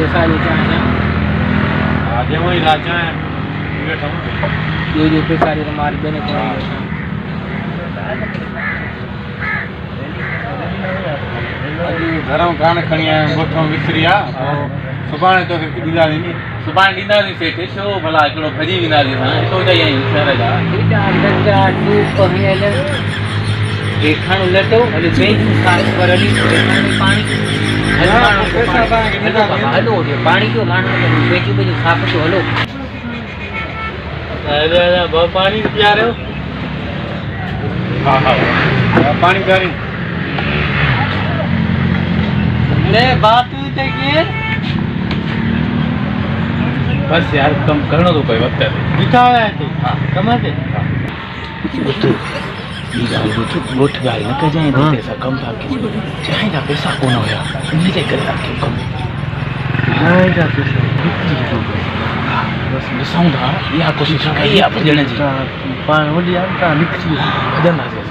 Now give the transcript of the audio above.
पैसा लेके आया आगे वही राजा है बैठा हूँ जो पैसा ले मार देने को घर कान खणी आया गोठो विसरी आ सुभाणे तो ॾींदा नी सुभाणे ॾींदासीं सेठ छो भला हिकिड़ो भॼी वेंदासीं असां सोचा ई आहियूं शहर जा देखण लटो हले बैंक साफ करली पानी हलो पानी क्यों मानो बेटी बेटी साफ तो हलो अरे बहुत पानी पिया रहे हो हाँ हाँ पानी पिया रही ले बात चाहिए बस यार कम करना तो कोई वक्त है दिखा है तो हाँ कमाते गोठ गाई न कजाएं पैसा कम था कि चाहे ना पैसा कोन होया इन्हें जे करे रखे कम हाय जा पैसा बस ॾिसूं था इहा कोशिशि कई आहे भॼण जी पाण वॾी आहे निकिरी भॼंदासीं